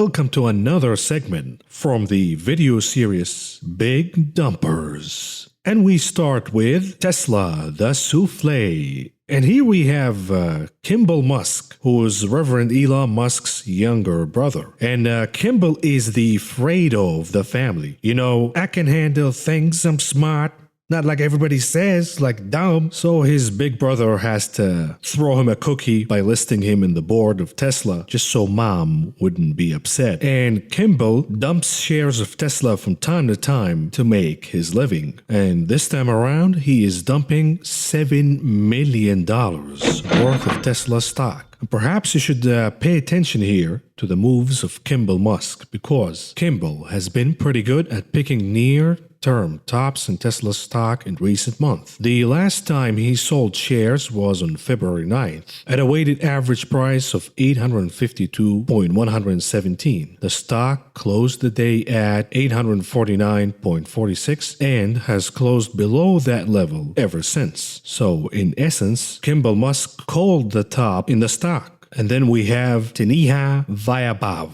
welcome to another segment from the video series Big Dumpers. And we start with Tesla, the souffle. And here we have Kimbal Musk, who is Reverend Elon Musk's younger brother. And Kimbal is the Fredo of the family. You know, I can handle things, I'm smart. Not like everybody says, like dumb. So his big brother has to throw him a cookie by listing him in the board of Tesla, just so mom wouldn't be upset. And Kimbal dumps shares of Tesla from time to time to make his living. And this time around, he is dumping $7 million worth of Tesla stock. Perhaps you should pay attention here to the moves of Kimbal Musk, because Kimbal has been pretty good at picking near-term tops in Tesla stock in recent months. The last time he sold shares was on February 9th at a weighted average price of $852.117. The stock closed the day at $849.46 and has closed below that level ever since. So in essence, Kimbal Musk called the top in the stock. And then we have Teniha Vayabav.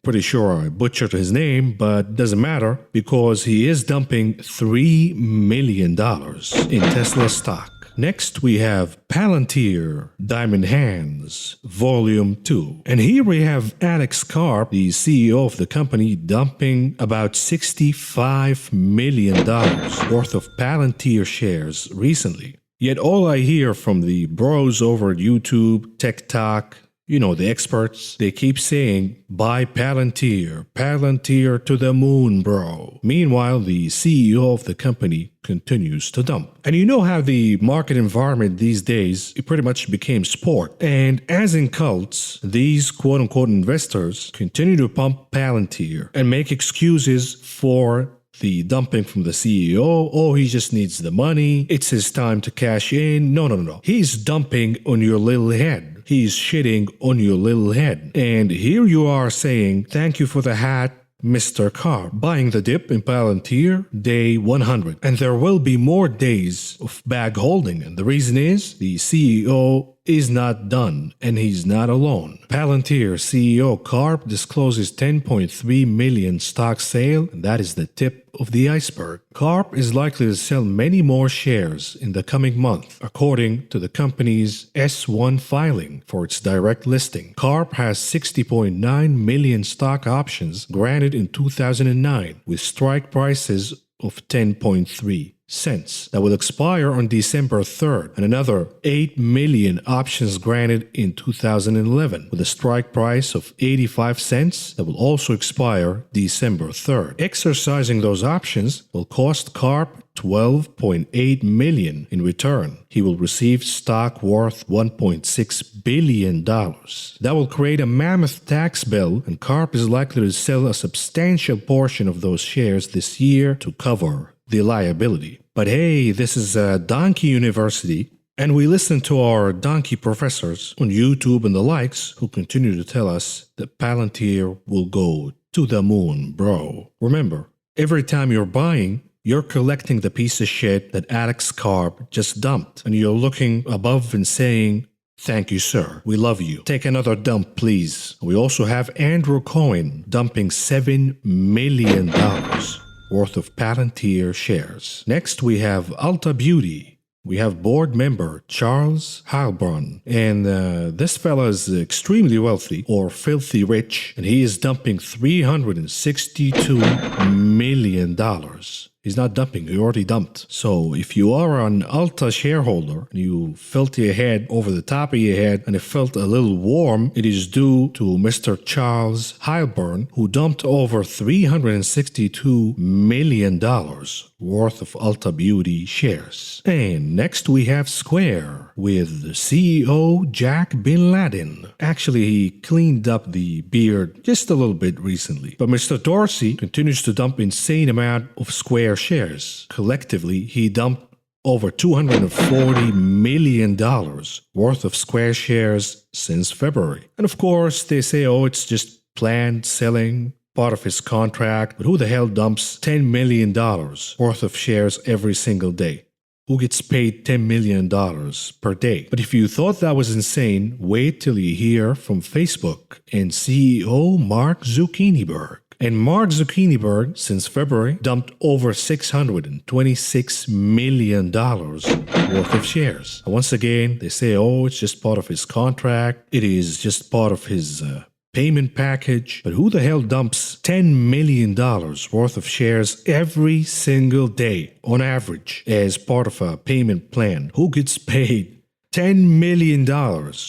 Pretty sure I butchered his name, but doesn't matter because he is dumping $3 million in Tesla stock. Next, we have Palantir Diamond Hands Volume 2. And here we have Alex Karp, the CEO of the company, dumping about $65 million worth of Palantir shares recently. Yet all I hear from the bros over at YouTube, TikTok, you know, the experts, they keep saying, buy Palantir, Palantir to the moon, bro. Meanwhile, the CEO of the company continues to dump. And you know how the market environment these days, it pretty much became sport. And as in cults, these quote-unquote investors continue to pump Palantir and make excuses for the dumping from the CEO. Oh, he just needs the money. It's his time to cash in. No. He's dumping on your little head. He's shitting on your little head. And here you are saying, thank you for the hat, Mr. Carr, buying the dip in Palantir day 100. And there will be more days of bag holding. And the reason is the CEO is not done, and he's not alone. Palantir CEO Karp discloses 10.3 million stock sale, and that is the tip of the iceberg. Karp is likely to sell many more shares in the coming month, according to the company's S1 filing for its direct listing. Karp has 60.9 million stock options granted in 2009, with strike prices of 10.3 cents that will expire on December 3rd, and another 8 million options granted in 2011 with a strike price of 85 cents that will also expire December 3rd. Exercising those options will cost Karp $12.8 million in return. He will receive stock worth $1.6 billion. That will create a mammoth tax bill, and Karp is likely to sell a substantial portion of those shares this year to cover the liability. But hey, this is Donkey University, and we listen to our donkey professors on YouTube and the likes who continue to tell us that Palantir will go to the moon, bro. Remember, every time you're buying, you're collecting the piece of shit that Alex Karp just dumped, and you're looking above and saying, thank you, sir. We love you. Take another dump, please. We also have Andrew Cohen dumping $7 million worth of Palantir shares. Next, we have Ulta Beauty. We have board member Charles Heilbronn, and this fella is extremely wealthy or filthy rich, and he is dumping $362 million. He's not dumping, he already dumped. So if you are an Ulta shareholder and you felt your head over the top of your head and it felt a little warm, it is due to Mr. Charles Heilbronn, who dumped over $362 million worth of Ulta Beauty shares. And next we have Square with CEO Jack Bin Laden. Actually, he cleaned up the beard just a little bit recently. But Mr. Dorsey continues to dump insane amount of Square shares. Collectively, he dumped over $240 million worth of Square shares since February. And of course, they say, oh, it's just planned selling, part of his contract. But who the hell dumps $10 million worth of shares every single day? who gets paid $10 million per day. But if you thought that was insane, wait till you hear from Facebook and CEO Mark Zuckerberg. And Mark Zuckerberg, since February, dumped over $626 million worth of shares. And once again, they say, oh, it's just part of his contract. It is just part of his payment package. But who the hell dumps $10 million worth of shares every single day on average as part of a payment plan? Who gets paid $10 million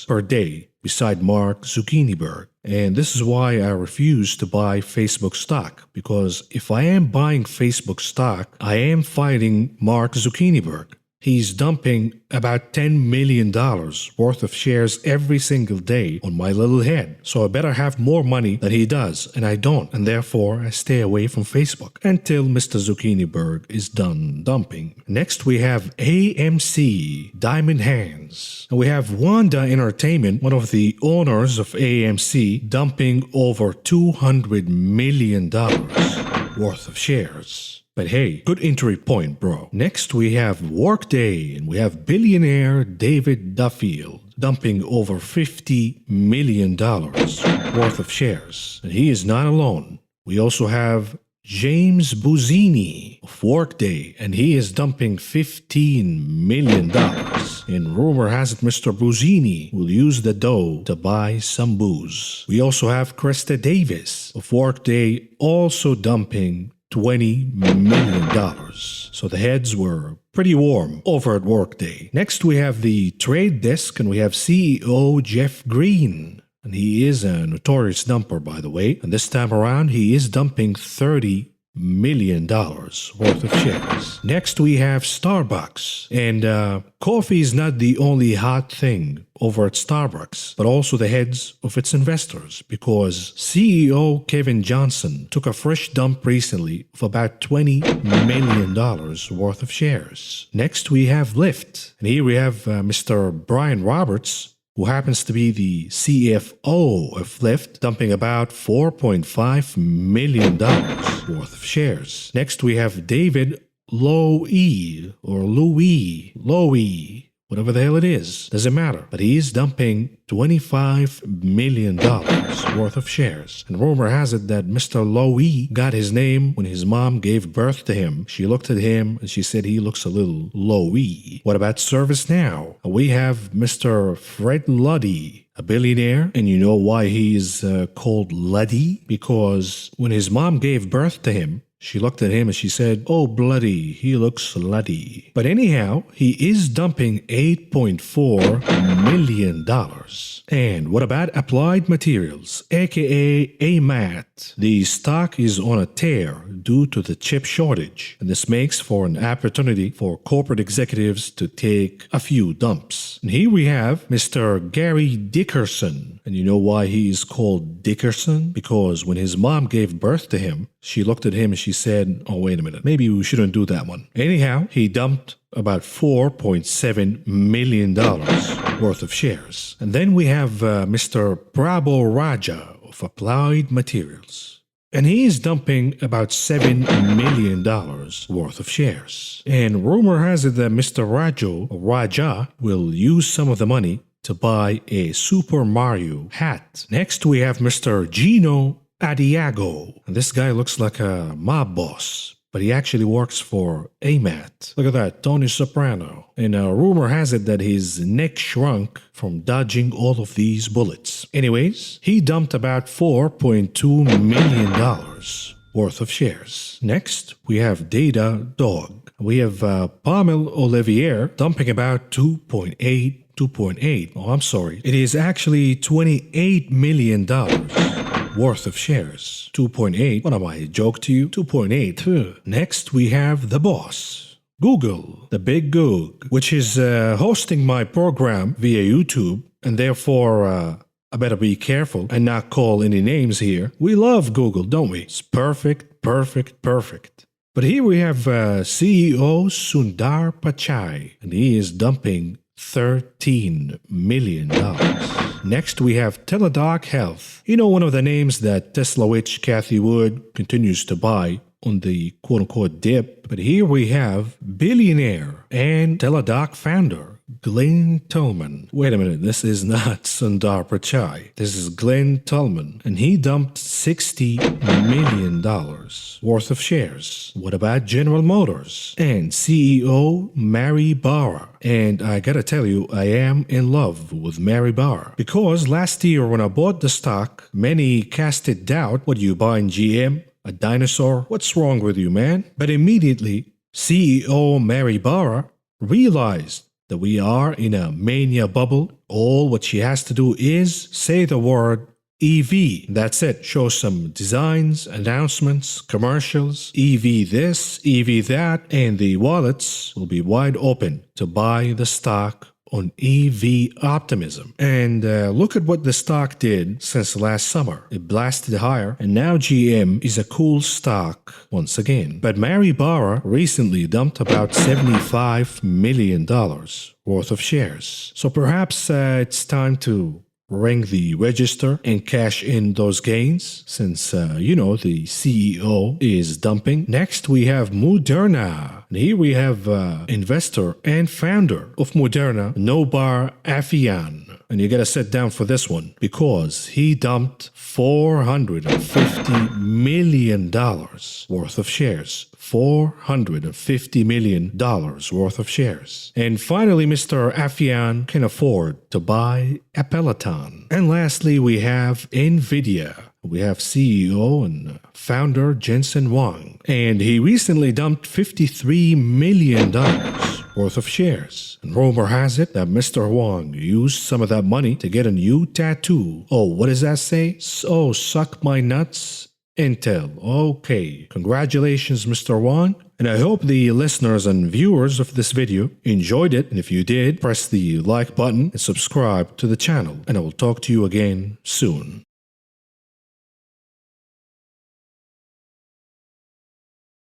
per day beside Mark Zuckerberg? And this is why I refuse to buy Facebook stock, because if I am buying Facebook stock, I am fighting Mark Zuckerberg. He's dumping about $10 million worth of shares every single day on my little head. So I better have more money than he does, and I don't. And therefore, I stay away from Facebook until Mr. Zuckerberg is done dumping. Next, we have AMC, Diamond Hands. And we have Wanda Entertainment, one of the owners of AMC, dumping over $200 million worth of shares. But hey, good entry point, bro. Next, we have Workday, and we have billionaire David Duffield dumping over $50 million worth of shares. And he is not alone. We also have James Buzzini of Workday, and he is dumping $15 million. And rumor has it Mr. Buzzini will use the dough to buy some booze. We also have Christa Davies of Workday also dumping $20 million. So the heads were pretty warm over at Workday. Next, we have the trade desk, and we have CEO Jeff Green. And he is a notorious dumper, by the way. And this time around, he is dumping $30 million worth of shares. Next, we have Starbucks. And coffee is not the only hot thing over at Starbucks, but also the heads of its investors, because CEO Kevin Johnson took a fresh dump recently of about $20 million worth of shares. Next, we have Lyft. And here we have Mr. Brian Roberts, who happens to be the CFO of Lyft, dumping about $4.5 million worth of shares. Next, we have David Lawee, or Lawee, whatever the hell it is, doesn't matter. But he is dumping $25 million worth of shares. And rumor has it that Mr. Lawee got his name when his mom gave birth to him. She looked at him and she said he looks a little Lawee. What about ServiceNow? We have Mr. Fred Luddy, a billionaire. And you know why he is called Luddy? Because when his mom gave birth to him, she looked at him and she said, "Oh, bloody, he looks slutty." But anyhow, he is dumping $8.4 million. And what about Applied Materials, aka AMAT? The stock is on a tear due to the chip shortage. And this makes for an opportunity for corporate executives to take a few dumps. And here we have Mr. Gary Dickerson. And you know why he is called Dickerson? Because when his mom gave birth to him, she looked at him and she said, "Oh, wait a minute, maybe we shouldn't do that one." Anyhow, he dumped about $4.7 million worth of shares. And then we have Mr. Prabu Raja of Applied Materials. And he is dumping about $7 million worth of shares. And rumor has it that Mr. Raja will use some of the money to buy a Super Mario hat. Next, we have Mr. Gino Addiego. And this guy looks like a mob boss, but he actually works for AMAT. Look at that, Tony Soprano. And rumor has it that his neck shrunk from dodging all of these bullets. Anyways, he dumped about $4.2 million worth of shares. Next, we have DATADOG. We have Pomel Olivier dumping about 2.8. Oh, I'm sorry. It is actually $28 million worth of shares. 2.8. What am I, a joke to you? 2.8. Next, we have the boss, Google, the big Goog, which is hosting my program via YouTube, and therefore I better be careful and not call any names here. We love Google, don't we? It's perfect. But here we have CEO Sundar Pichai, and he is dumping $13 million. Next, we have Teladoc Health. You know, one of the names that Tesla witch Kathy Wood continues to buy on the quote-unquote dip. But here we have billionaire and DATADOG founder Glen Tullman. Wait a minute, this is not Sundar Pichai. This is Glen Tullman, and he dumped $60 million worth of shares. What about General Motors and CEO Mary Barra? And I gotta tell you, I am in love with Mary Barra, because last year when I bought the stock, many casted doubt. What, you buying GM? A dinosaur? What's wrong with you, man? But immediately, CEO Mary Barra realized that we are in a mania bubble. All what she has to do is say the word EV. That's it. Show some designs, announcements, commercials, EV this, EV that, and the wallets will be wide open to buy the stock on EV optimism. And look at what the stock did since last summer. It blasted higher, and now GM is a cool stock once again. But Mary Barra recently dumped about $75 million worth of shares. So perhaps it's time to ring the register and cash in those gains, since, the CEO is dumping. Next, we have Moderna. And here we have investor and founder of Moderna, Noubar Afeyan. And you gotta sit down for this one, because he dumped $450 million worth of shares. $450 million worth of shares. And finally, Mr. Afeyan can afford to buy a Peloton. And lastly, we have NVIDIA. We have CEO and founder Jensen Huang. And he recently dumped $53 million worth of shares. And rumor has it that Mr. Huang used some of that money to get a new tattoo. Oh, what does that say? So, suck my nuts? Intel. Okay. Congratulations, Mr. Huang. And I hope the listeners and viewers of this video enjoyed it. And if you did, press the like button and subscribe to the channel. And I will talk to you again soon.